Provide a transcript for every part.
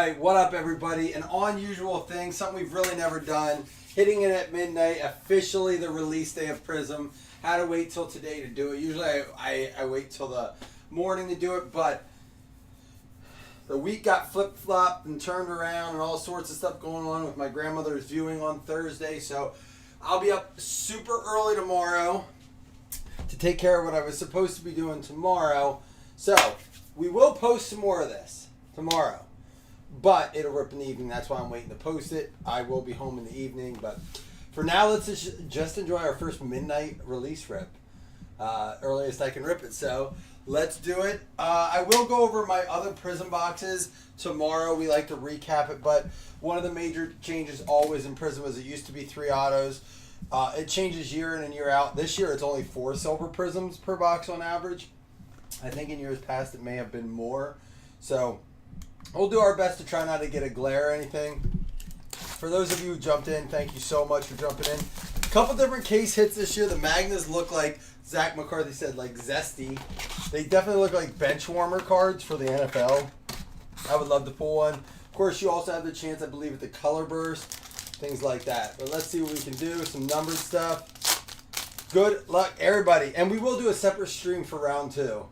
right, what up, everybody? An unusual thing, something we've really never done. Hitting it at midnight, officially the release day of Prism. Had to wait till today to do it. Usually I wait till the morning to do it, but the week got flip-flopped and turned around and all sorts of stuff going on with my grandmother's viewing on Thursday. So I'll be up super early tomorrow to take care of what I was supposed to be doing tomorrow. So we will post some more of this tomorrow, but it'll rip in the evening. That's why I'm waiting to post it. I will be home in the evening, but for now, let's just enjoy our first midnight release rip. Earliest I can rip it, so let's do it. I will go over my other Prism boxes tomorrow. We like to recap it, but one of the major changes always in Prism is it used to be 3 autos. It changes year in and year out. This year, it's only 4 silver Prisms per box on average. I think in years past, it may have been more. So we'll do our best to try not to get a glare or anything. For those of you who jumped in, thank you so much for jumping in. A couple different case hits this year. The Magnus look like, Zach McCarthy said, like zesty. They definitely look like bench warmer cards for the NFL. I would love to pull one. Of course, you also have the chance, I believe, at the color burst, things like that. But let's see what we can do. Some numbered stuff. Good luck, everybody. And we will do a separate stream for round 2.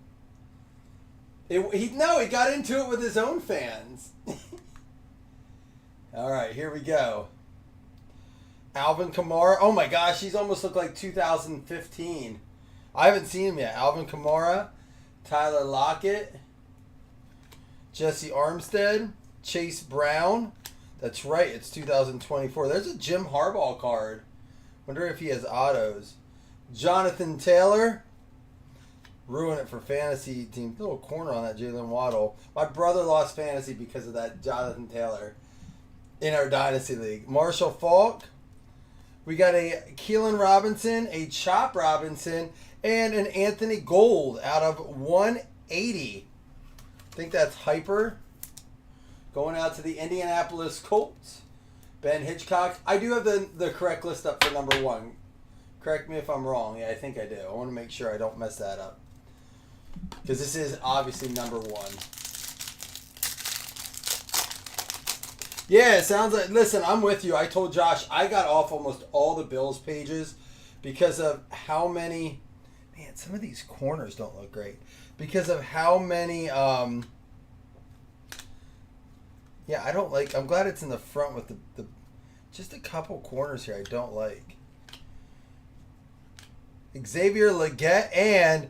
He got into it with his own fans. All right, here we go. Alvin Kamara. Oh my gosh, he's almost looked like 2015. I haven't seen him yet. Alvin Kamara, Tyler Lockett, Jesse Armstead, Chase Brown. That's right, it's 2024. There's a Jim Harbaugh card. Wonder if he has autos. Jonathan Taylor. Ruin it for fantasy team. Little corner on that Jalen Waddle. My brother lost fantasy because of that Jonathan Taylor in our Dynasty League. Marshall Falk. We got a Keelan Robinson, a Chop Robinson, and an Anthony Gold out of 180. I think that's hyper. Going out to the Indianapolis Colts. Ben Hitchcock. I do have the correct list up for number 1. Correct me if I'm wrong. Yeah, I think I do. I want to make sure I don't mess that up, because this is obviously number 1. Yeah, it sounds like, listen, I'm with you. I told Josh I got off almost all the Bills pages because of how many, man, some of these corners don't look great. Because of how many, yeah, I don't like, I'm glad it's in the front with the just a couple corners here I don't like. Xavier Legette and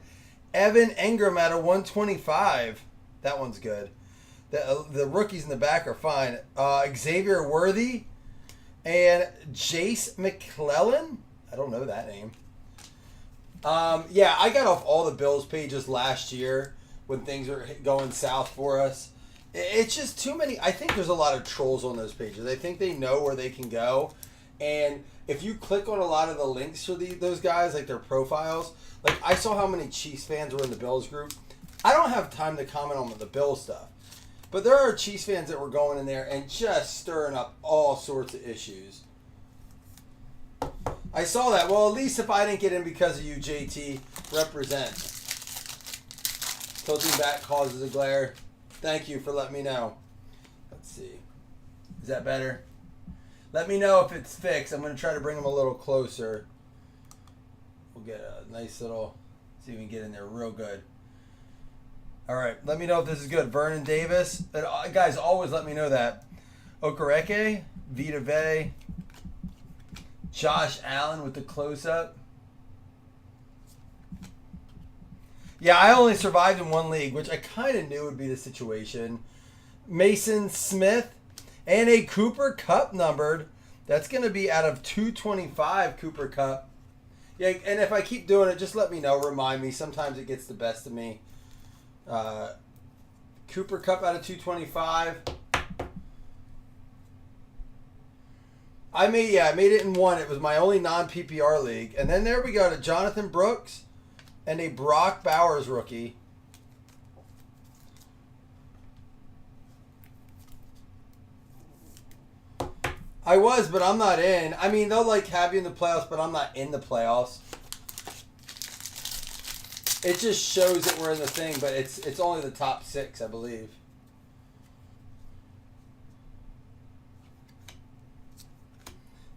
Evan Engram at a 125. That one's good. The rookies in the back are fine. Xavier Worthy and Jace McClellan. I don't know that name. Yeah, I got off all the Bills pages last year when things were going south for us. It's just too many. I think there's a lot of trolls on those pages. I think they know where they can go. And if you click on a lot of the links for those guys, like their profiles, like I saw how many Chiefs fans were in the Bills group. I don't have time to comment on the Bills stuff. But there are Chiefs fans that were going in there and just stirring up all sorts of issues. I saw that. Well, at least if I didn't get in because of you, JT, represent. Tilting back causes a glare. Thank you for letting me know. Let's see. Is that better? Let me know if it's fixed. I'm going to try to bring them a little closer. We'll get a nice little, see if we can get in there real good. All right, let me know if this is good. Vernon Davis. Guys, always let me know that. Okereke, Vita Vea, Josh Allen with the close-up. Yeah, I only survived in 1 league, which I kind of knew would be the situation. Mason Smith and a Cooper Kupp numbered. That's going to be out of 225 Cooper Kupp. Yeah, and if I keep doing it, just let me know. Remind me. Sometimes it gets the best of me. Cooper Kupp out of 225. I made it in 1. It was my only non-PPR league. And then there we go to Jonathan Brooks and a Brock Bowers rookie. I was, but I'm not in. I mean, they'll like have you in the playoffs, but I'm not in the playoffs. It just shows that we're in the thing, but it's only the top 6, I believe.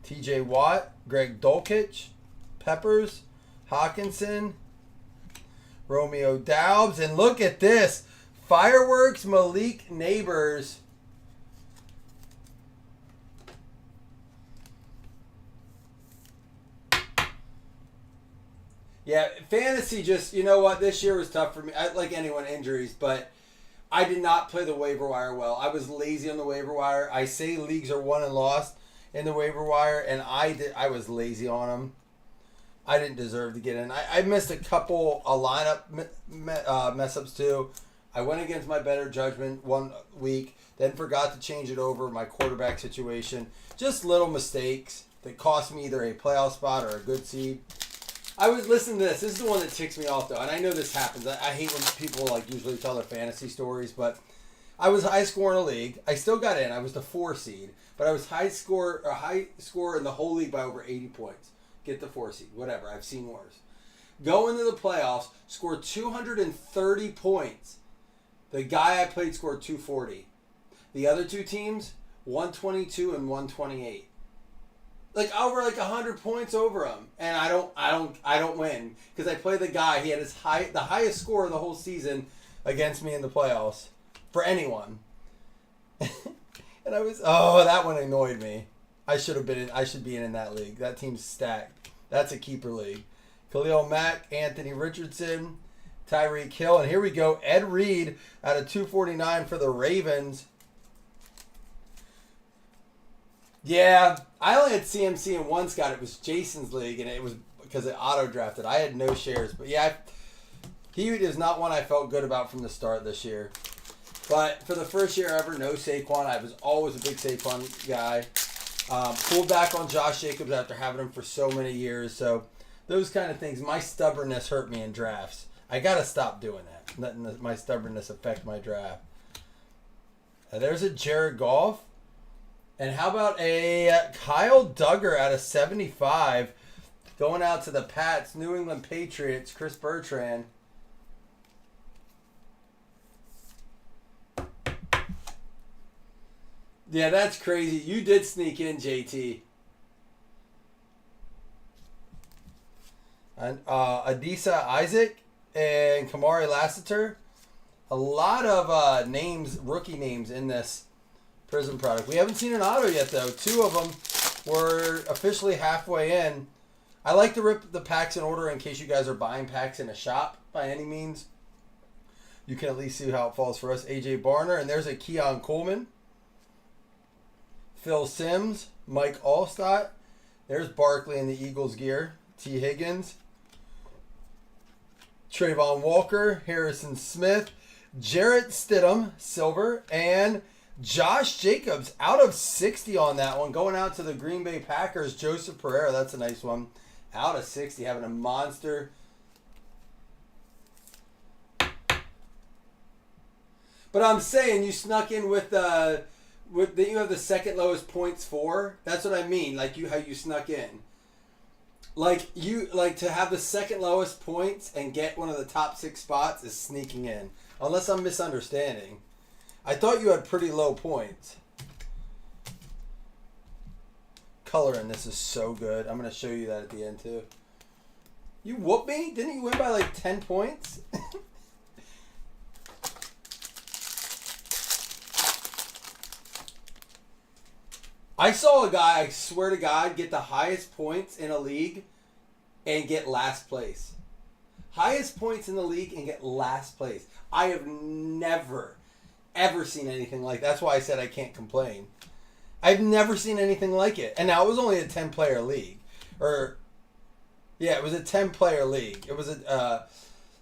T.J. Watt, Greg Dulcich, Peppers, Hawkinson, Romeo Doubs, and look at this. Fireworks, Malik Neighbors. Yeah, fantasy just, you know what, this year was tough for me. Like anyone, injuries, but I did not play the waiver wire well. I was lazy on the waiver wire. I say leagues are won and lost in the waiver wire, and I was lazy on them. I didn't deserve to get in. I missed a couple lineup mess ups too. I went against my better judgment one week, then forgot to change it over my quarterback situation. Just little mistakes that cost me either a playoff spot or a good seed. I was listening to this. This is the one that ticks me off, though, and I know this happens. I hate when people like usually tell their fantasy stories, but I was high score in a league. I still got in. I was the 4 seed, but I was high score in the whole league by over 80 points. Get the 4 seed, whatever. I've seen worse. Go into the playoffs, score 230 points. The guy I played scored 240. The other two teams, 122 and 128. Like over 100 points over him, and I don't win because I play the guy. He had the highest score of the whole season against me in the playoffs for anyone. And that one annoyed me. I should be in that league. That team's stacked. That's a keeper league. Khalil Mack, Anthony Richardson, Tyreek Hill, and here we go. Ed Reed out of 249 for the Ravens. Yeah, I only had CMC in one, Scott. It was Jason's league, and it was because it auto-drafted. I had no shares. But yeah, he is not one I felt good about from the start this year. But for the first year ever, no Saquon. I was always a big Saquon guy. Pulled back on Josh Jacobs after having him for so many years. So those kind of things, my stubbornness hurt me in drafts. I got to stop doing that. Letting my stubbornness affect my draft. There's a Jared Goff. And how about a Kyle Duggar out of 75 going out to the Pats, New England Patriots, Chris Bertrand. Yeah, that's crazy. You did sneak in, JT. And Adisa Isaac and Kamari Lassiter. A lot of names, rookie names in this Prism product. We haven't seen an auto yet, though. 2 of them were officially halfway in. I like to rip the packs in order in case you guys are buying packs in a shop by any means. You can at least see how it falls for us. AJ Barner, and there's a Keon Coleman. Phil Simms, Mike Allstott. There's Barkley in the Eagles gear. T. Higgins. Trayvon Walker, Harrison Smith, Jarrett Stidham, silver, and Josh Jacobs out of 60 on that one. Going out to the Green Bay Packers. Joseph Pereira, that's a nice one. Out of 60, having a monster. But I'm saying you snuck in with that you have the second lowest points for. That's what I mean. Like how you snuck in. Like to have the second lowest points and get one of the top 6 spots is sneaking in. Unless I'm misunderstanding. I thought you had pretty low points. Color in this is so good. I'm going to show you that at the end too. You whooped me? Didn't you win by 10 points? I saw a guy, I swear to God, get the highest points in a league and get last place. Highest points in the league and get last place. I have never ever seen anything like that. That's why I said I can't complain. I've never seen anything like it. And now it was only a 10-player league. It was a 10-player league. It was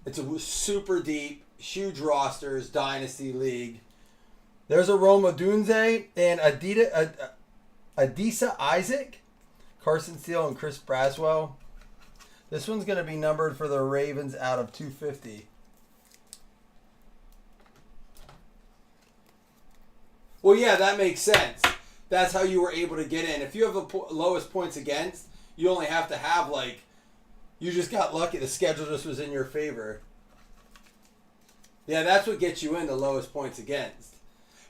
it's a super deep, huge rosters, dynasty league. There's a Roma Dunze and Adisa Isaac, Carson Steele, and Chris Braswell. This one's going to be numbered for the Ravens out of 250. Well, yeah, that makes sense. That's how you were able to get in. If you have the lowest points against, you only have to have, you just got lucky. The schedule just was in your favor. Yeah, that's what gets you in, the lowest points against.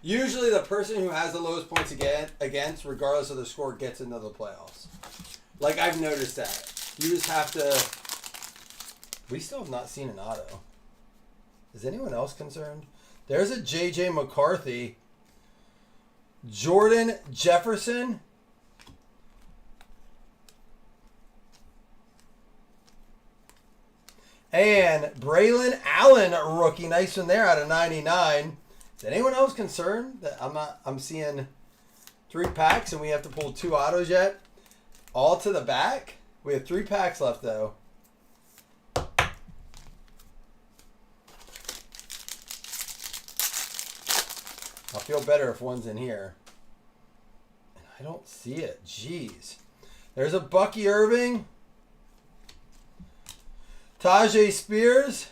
Usually the person who has the lowest points against, regardless of the score, gets into the playoffs. Like, I've noticed that. You just have to... We still have not seen an auto. Is anyone else concerned? There's a J.J. McCarthy. Jordan Jefferson. And Braylon Allen, rookie. Nice one there out of 99. Is anyone else concerned that I'm seeing 3 packs and we have to pull 2 autos yet? All to the back? We have 3 packs left though. I'll feel better if one's in here. And I don't see it. Jeez. There's a Bucky Irving. Tajay Spears.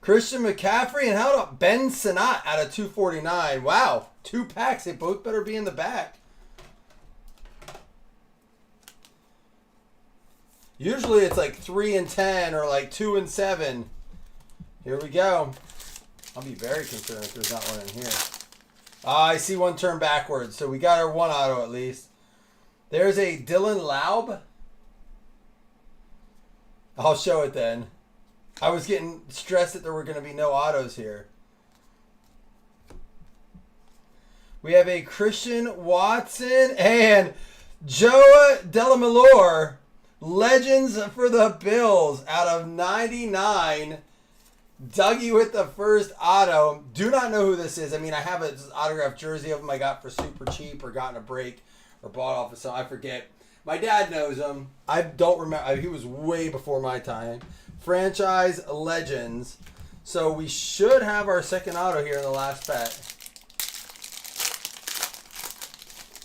Christian McCaffrey. And how about Ben Sinnott out of 249? Wow. 2 packs. They both better be in the back. Usually it's like 3 and 10 or like 2 and 7. Here we go. I'll be very concerned if there's not one in here. I see one turn backwards. So we got our 1 auto at least. There's a Dylan Laub. I'll show it then. I was getting stressed that there were going to be no autos here. We have a Christian Watson and Joe Delamallure. Legends for the Bills out of 99. Dougie with the first auto. Do not know who this is. I mean, I have an autographed jersey of him I got for super cheap or got in a break or bought off of some. I forget. My dad knows him. I don't remember. He was way before my time. Franchise Legends. So we should have our second auto here in the last pack.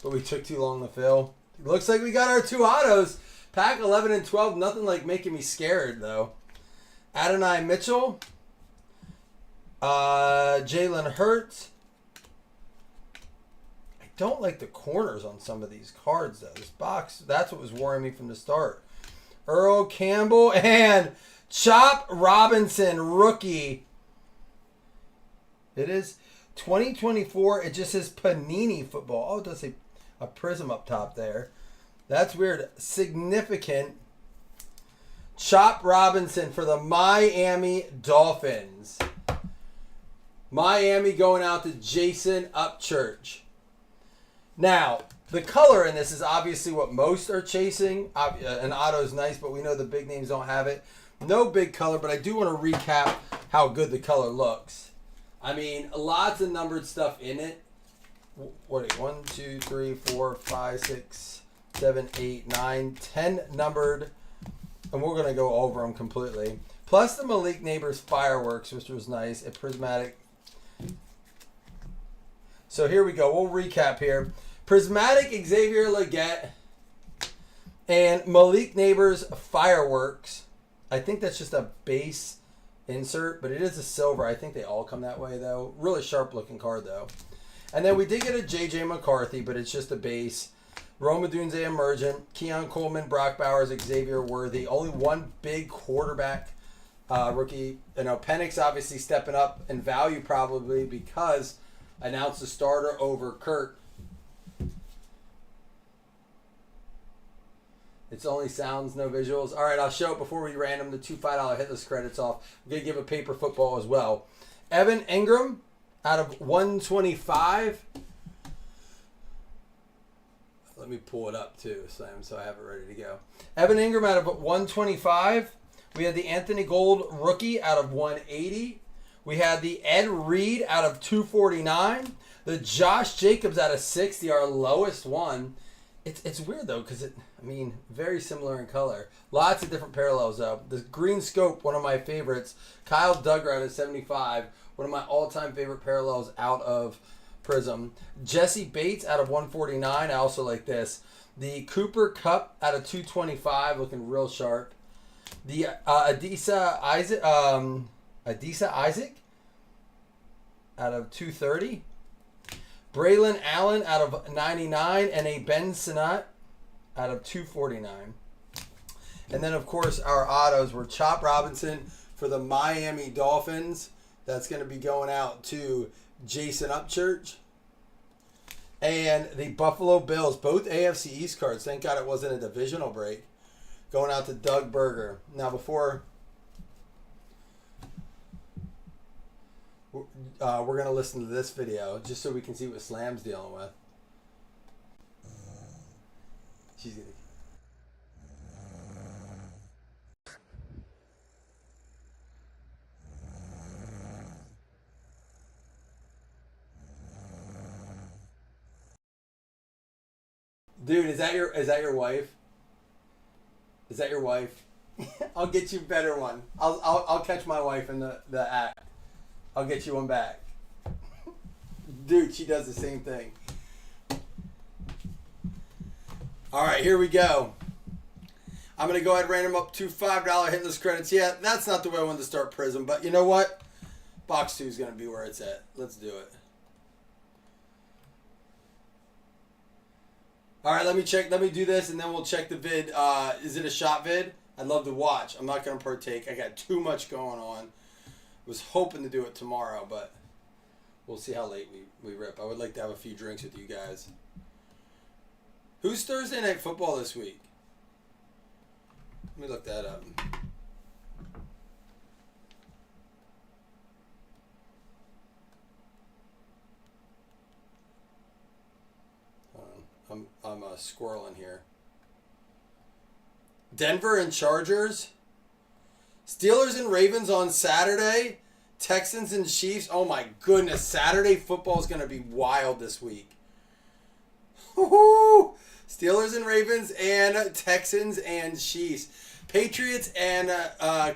But we took too long to fill. Looks like we got our 2 autos. Pack 11 and 12. Nothing like making me scared, though. Adonai Mitchell. Jalen Hurts. I don't like the corners on some of these cards, though. This box, that's what was worrying me from the start. Earl Campbell and Chop Robinson, rookie. It is 2024. It just says Panini football. Oh, it does say a prism up top there. That's weird. Significant. Chop Robinson for the Miami Dolphins. Miami going out to Jason Upchurch. Now, the color in this is obviously what most are chasing. An auto is nice, but we know the big names don't have it. No big color, but I do want to recap how good the color looks. I mean, lots of numbered stuff in it. What? 1, 2, 3, 4, 5, 6, 7, 8, 9, 10 numbered. And we're going to go over them completely. Plus the Malik Neighbors fireworks, which was nice. A prismatic. So here we go. We'll recap here. Prismatic Xavier Legette and Malik Neighbors fireworks. I think that's just a base insert, but it is a silver. I think they all come that way, though. Really sharp looking card, though. And then we did get a J.J. McCarthy, but it's just a base. Rome Odunze Emergent, Keon Coleman, Brock Bowers, Xavier Worthy. Only one big quarterback rookie. You know, Penix obviously stepping up in value probably because announced the starter over Kurt. It's only sounds, no visuals. All right, I'll show it before we random the 2 $5 hitless credits off. I'm going to give a paper football as well. Evan Ingram out of 125. Let me pull it up too, Sam, so I have it ready to go. Evan Ingram out of 125. We had the Anthony Gold rookie out of 180. We had the Ed Reed out of 249. The Josh Jacobs out of 60, our lowest one. It's weird though, because very similar in color. Lots of different parallels though. The Green Scope, one of my favorites. Kyle Duggar out of 75, one of my all-time favorite parallels out of Prism. Jesse Bates out of 149. I also like this. The Cooper Cup out of 225, looking real sharp. The Adisa Isaac out of 230. Braylon Allen out of 99, and a Ben Sinnott out of 249. And then, of course, our autos were Chop Robinson for the Miami Dolphins. That's going to be going out to Jason Upchurch. And the Buffalo Bills, both AFC East cards. Thank God it wasn't a divisional break. Going out to Doug Berger. Now, before we're going to listen to this video, just so we can see what Slam's dealing with. She's going to... Dude, is that your wife? Is that your wife? I'll get you a better one. I'll catch my wife in the act. I'll get you one back. Dude, she does the same thing. All right, here we go. I'm going to go ahead and random up to $5 hitless credits. Yeah, that's not the way I wanted to start Prism, but you know what? Box 2 is going to be where it's at. Let's do it. All right, let me check. Let me do this, and then we'll check the vid. Is it a shot vid? I'd love to watch. I'm not going to partake. I got too much going on. Was hoping to do it tomorrow, but we'll see how late we rip. I would like to have a few drinks with you guys. Who's Thursday Night Football this week? Let me look that up. I'm squirreling here. Denver and Chargers. Steelers and Ravens on Saturday. Texans and Chiefs. Oh my goodness. Saturday football is going to be wild this week. Woo-hoo! Steelers and Ravens and Texans and Chiefs. Patriots and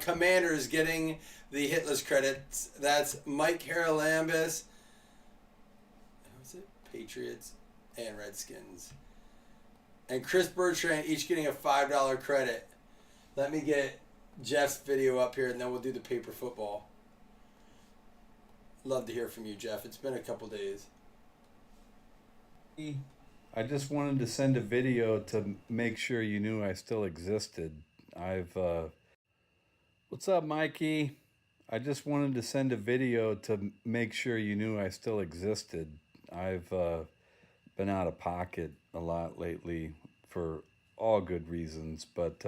Commanders getting the hitless credits. That's Mike Haralambis. Who's it? Patriots and Redskins. And Chris Bertrand each getting a $5 credit. Let me get Jeff's video up here, and then we'll do the paper football. Love to hear from you, Jeff. It's been a couple days. I just wanted to send a video to make sure you knew I still existed. What's up, Mikey? I just wanted to send a video to make sure you knew I still existed. I've been out of pocket a lot lately for all good reasons, but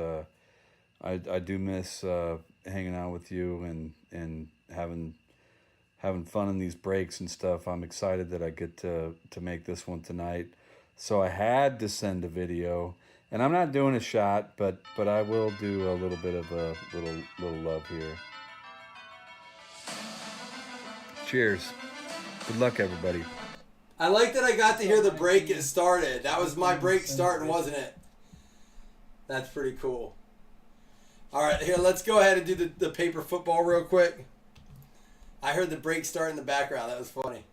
I do miss hanging out with you and having fun in these breaks and stuff. I'm excited that I get to make this one tonight. So I had to send a video, and I'm not doing a shot, but I will do a little bit of a little love here. Cheers. Good luck, everybody. I like that I got to hear the break get started. That was my break starting, wasn't it? That's pretty cool. All right, here, let's go ahead and do the paper football real quick. I heard the break start in the background. That was funny.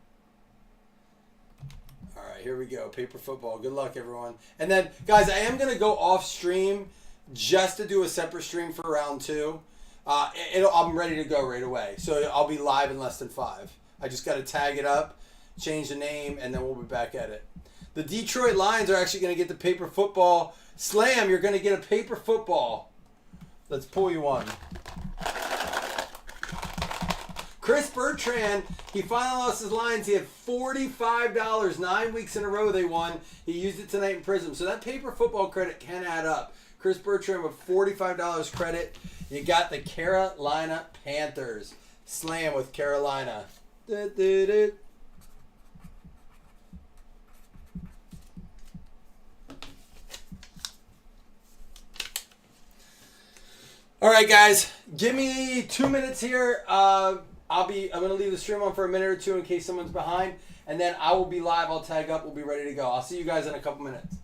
All right, here we go. Paper football. Good luck, everyone. And then, guys, I am going to go off stream just to do a separate stream for round 2. I'm ready to go right away. So I'll be live in less than 5. I just got to tag it up, change the name, and then we'll be back at it. The Detroit Lions are actually going to get the paper football. Slam, you're going to get a paper football. Let's pull you one. Chris Bertrand, he finally lost his Lions. He had $45. 9 weeks in a row they won. He used it tonight in Prism. So that paper football credit can add up. Chris Bertrand with $45 credit. You got the Carolina Panthers. Slam with Carolina. All right, guys, give me 2 minutes here. I'm gonna leave the stream on for a minute or two in case someone's behind, and then I will be live. I'll tag up. We'll be ready to go. I'll see you guys in a couple minutes.